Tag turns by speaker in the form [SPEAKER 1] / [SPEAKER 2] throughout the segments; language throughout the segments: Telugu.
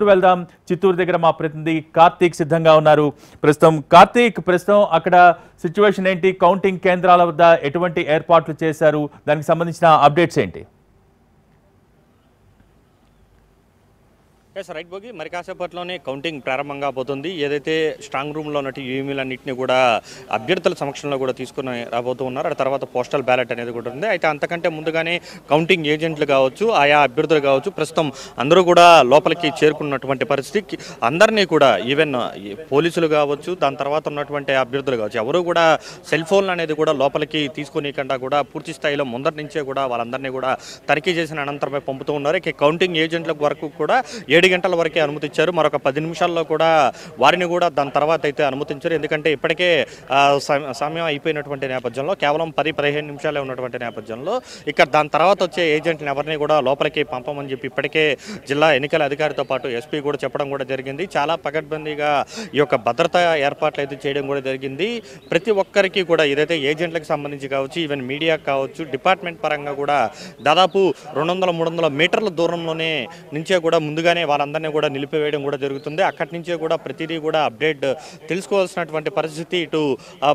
[SPEAKER 1] వెళ్దాం. చిత్తూరు దగ్గర మా ప్రతినిధి కార్తీక్ సిద్ధంగా ఉన్నారు. ప్రస్తుతం అక్కడ సిచ్యువేషన్ ఏంటి? కౌంటింగ్ కేంద్రాల వద్ద ఎటువంటి ఏర్పాట్లు చేశారు? దానికి సంబంధించిన అప్డేట్స్ ఏంటి?
[SPEAKER 2] రైట్ భోగి మరి కాసేపట్లోనే కౌంటింగ్ ప్రారంభంగా పోతుంది. ఏదైతే స్ట్రాంగ్ రూమ్లో ఉన్నట్టు ఈవీఎంలన్నింటినీ కూడా అభ్యర్థుల సమక్షంలో కూడా తీసుకుని రాబోతూ ఉన్నారు. ఆ తర్వాత పోస్టల్ బ్యాలెట్ అనేది కూడా ఉంది. అయితే అంతకంటే ముందుగానే కౌంటింగ్ ఏజెంట్లు కావచ్చు, ఆయా అభ్యర్థులు కావచ్చు, ప్రస్తుతం అందరూ కూడా లోపలికి చేరుకున్నటువంటి పరిస్థితి. అందరినీ కూడా ఈవెన్ పోలీసులు కావచ్చు, దాని తర్వాత ఉన్నటువంటి అభ్యర్థులు కావచ్చు, ఎవరు కూడా సెల్ ఫోన్లు అనేది కూడా లోపలికి తీసుకునేకుండా కూడా పూర్తి స్థాయిలో ముందరి నుంచే కూడా వాళ్ళందరినీ కూడా తనిఖీ చేసిన అనంతరమే పంపుతూ ఉన్నారు. ఇక కౌంటింగ్ ఏజెంట్ల వరకు కూడా 7 గంటల వరకే అనుమతించారు. మరొక 10 నిమిషాల్లో కూడా వారిని కూడా దాని తర్వాత అయితే అనుమతించారు. ఎందుకంటే ఇప్పటికే సమయం అయిపోయినటువంటి నేపథ్యంలో కేవలం 10-15 నిమిషాలే ఉన్నటువంటి నేపథ్యంలో ఇక్కడ దాని తర్వాత వచ్చే ఏజెంట్ని ఎవరిని కూడా లోపలికి పంపమని చెప్పి ఇప్పటికే జిల్లా ఎన్నికల అధికారితో పాటు ఎస్పీ కూడా చెప్పడం కూడా జరిగింది. చాలా పకడ్బందీగా ఈ యొక్క భద్రతా ఏర్పాట్లు అయితే చేయడం కూడా జరిగింది. ప్రతి ఒక్కరికి కూడా ఏదైతే ఏజెంట్లకు సంబంధించి కావచ్చు, ఈవెన్ మీడియా కావచ్చు, డిపార్ట్మెంట్ పరంగా కూడా దాదాపు 200-300 మీటర్ల దూరంలోనే నుంచే కూడా ముందుగానే వాళ్ళందరినీ కూడా నిలిపివేయడం కూడా జరుగుతుంది. అక్కడి నుంచే కూడా ప్రతిదీ కూడా అప్డేట్ తెలుసుకోవాల్సినటువంటి పరిస్థితి ఇటు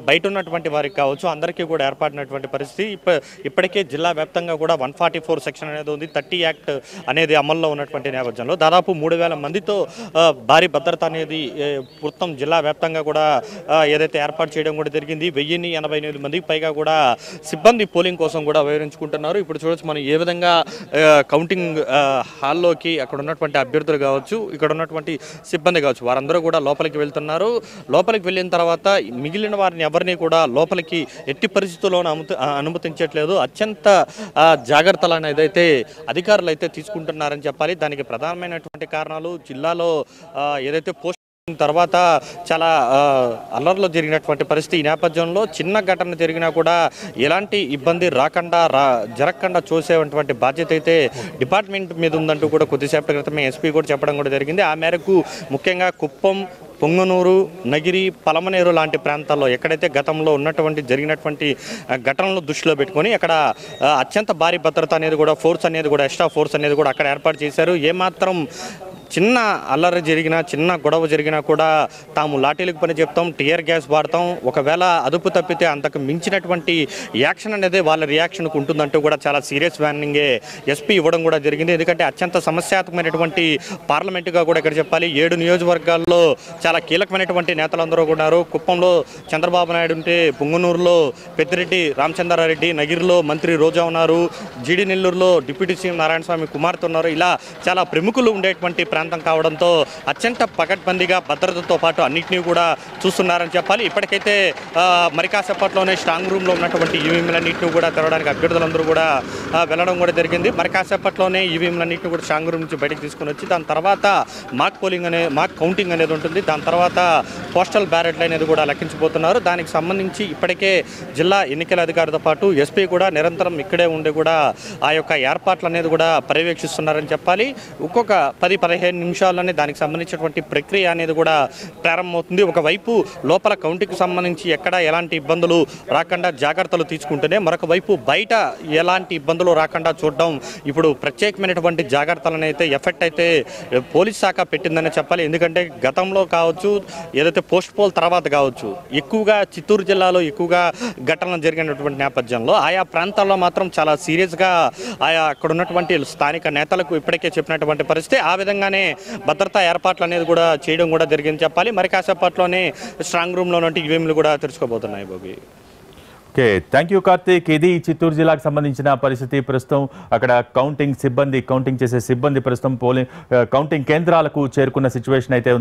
[SPEAKER 2] బయట ఉన్నటువంటి వారికి కావచ్చు అందరికీ కూడా ఏర్పడినటువంటి పరిస్థితి. ఇప్పటికే జిల్లా వ్యాప్తంగా కూడా 144 సెక్షన్ అనేది ఉంది. 30 యాక్ట్ అనేది అమల్లో ఉన్నటువంటి నేపథ్యంలో దాదాపు 3000 మందితో భారీ భద్రత అనేది మొత్తం జిల్లా వ్యాప్తంగా కూడా ఏదైతే ఏర్పాటు చేయడం కూడా జరిగింది. 1088 మందికి పైగా కూడా సిబ్బంది పోలింగ్ కోసం కూడా వివరించుకుంటున్నారు. ఇప్పుడు చూడొచ్చు మనం ఏ విధంగా కౌంటింగ్ హాల్లోకి అక్కడ ఉన్నటువంటి అభ్యర్థులు కావచ్చు, ఇక్కడ ఉన్నటువంటి సిబ్బంది కావచ్చు, వారందరూ కూడా లోపలికి వెళ్తున్నారు. లోపలికి వెళ్ళిన తర్వాత మిగిలిన వారిని ఎవరిని కూడా లోపలికి ఎట్టి పరిస్థితుల్లోనూ అనుమతించట్లేదు. అత్యంత జాగ్రత్తలు అనేది అయితే అధికారులు అయితే తీసుకుంటున్నారని చెప్పాలి. దానికి ప్రధానమైనటువంటి కారణాలు జిల్లాలో ఏదైతే పోస్ట్ తర్వాత చాలా అల్లర్లో జరిగినటువంటి పరిస్థితి. ఈ నేపథ్యంలో చిన్న ఘటన జరిగినా కూడా ఎలాంటి ఇబ్బంది జరగకుండా చూసేటువంటి బాధ్యత అయితే డిపార్ట్మెంట్ మీద ఉందంటూ కూడా కొద్దిసేపటి క్రితమే ఎస్పీ కూడా చెప్పడం కూడా జరిగింది. ఆ మేరకు ముఖ్యంగా కుప్పం, పొంగనూరు, నగిరి, పలమనేరు లాంటి ప్రాంతాల్లో ఎక్కడైతే గతంలో జరిగినటువంటి ఘటనలు దృష్టిలో పెట్టుకొని అక్కడ అత్యంత భారీ భద్రత అనేది కూడా ఎక్స్ట్రా ఫోర్స్ అనేది కూడా అక్కడ ఏర్పాటు చేశారు. ఏమాత్రం చిన్న అల్లరి జరిగినా, చిన్న గొడవ జరిగినా కూడా తాము లాఠీలకు పని చెప్తాం, టియర్ గ్యాస్ వాడతాం, ఒకవేళ అదుపు తప్పితే అంతకు మించినటువంటి యాక్షన్ అనేది వాళ్ళ రియాక్షన్కు ఉంటుందంటూ కూడా చాలా సీరియస్ వార్నింగే ఎస్పీ ఇవ్వడం కూడా జరిగింది. ఎందుకంటే అత్యంత సమస్యాత్మకమైనటువంటి పార్లమెంటుగా కూడా ఇక్కడ చెప్పాలి. 7 నియోజకవర్గాల్లో చాలా కీలకమైనటువంటి నేతలందరూ ఉన్నారు. కుప్పంలో చంద్రబాబు నాయుడు ఉంటే, పొంగనూరులో పెద్దిరెడ్డి రామచంద్రారెడ్డి, నగిరిలో మంత్రి రోజా ఉన్నారు, జీడి నెల్లూరులో డిప్యూటీ సీఎం నారాయణస్వామి కుమార్తె ఉన్నారు. ఇలా చాలా ప్రముఖులు ఉండేటువంటి ప్రాంతం కావడంతో అత్యంత పకడ్బందీగా భద్రతతో పాటు అన్నింటినీ కూడా చూస్తున్నారని చెప్పాలి. ఇప్పటికైతే మరి కాసేపట్లోనే స్ట్రాంగ్ రూమ్లో ఉన్నటువంటి ఈవీఎంలన్నింటినీ కూడా తెరవడానికి అభ్యర్థులందరూ కూడా వెళ్ళడం కూడా జరిగింది. మరి కాసేపట్లోనే ఈవీఎంలన్నింటినీ కూడా స్ట్రాంగ్ రూమ్ నుంచి బయటకు తీసుకుని వచ్చి దాని తర్వాత మాక్ కౌంటింగ్ అనేది ఉంటుంది. దాని తర్వాత పోస్టల్ బ్యాలెట్లు అనేది కూడా లెక్కించబోతున్నారు. దానికి సంబంధించి ఇప్పటికే జిల్లా ఎన్నికల అధికారితో పాటు ఎస్పీ కూడా నిరంతరం ఇక్కడే ఉండి కూడా ఆ యొక్క ఏర్పాట్లు అనేది కూడా పర్యవేక్షిస్తున్నారని చెప్పాలి. ఒక్కొక్క 10-15 నిమిషాల్లోనే దానికి సంబంధించినటువంటి ప్రక్రియ అనేది కూడా ప్రారంభమవుతుంది. ఒకవైపు లోపల కౌంటింగ్కి సంబంధించి ఎక్కడ ఎలాంటి ఇబ్బందులు రాకుండా జాగ్రత్తలు తీసుకుంటూనే మరొక వైపు బయట ఎలాంటి ఇబ్బందులు రాకుండా చూడడం ఇప్పుడు ప్రత్యేకమైనటువంటి జాగ్రత్తలను అయితే ఎఫెక్ట్ అయితే పోలీస్ శాఖ పెట్టిందని చెప్పాలి. ఎందుకంటే గతంలో కావచ్చు, ఏదైతే పోస్ట్ పోల్ తర్వాత కావచ్చు, ఎక్కువగా చిత్తూరు జిల్లాలో ఎక్కువగా ఘటనలు జరిగినటువంటి నేపథ్యంలో ఆయా ప్రాంతాల్లో మాత్రం చాలా సీరియస్గా అక్కడ ఉన్నటువంటి స్థానిక నేతలకు ఇప్పటికే చెప్పినటువంటి పరిస్థితి. ఆ విధంగానే భద్రతా ఏర్పాట్లు అనేది కూడా చేయడం కూడా జరిగింది చెప్పాలి. మరి కాసేపట్లోనే స్ట్రాంగ్ రూమ్లో ఉన్నట్టు ఈవీఎంలు కూడా తెరుచుకోబోతున్నాయి. Bhogi
[SPEAKER 1] okay, thank you Karthik. ఇది చిత్తూరు జిల్లాకు సంబంధించిన పరిస్థితి. ప్రస్తుతం అక్కడ కౌంటింగ్ చేసే సిబ్బంది ప్రస్తుతం కౌంటింగ్ కేంద్రాలకు చేరుకున్న సిచ్యువేషన్ అయితే ఉంది.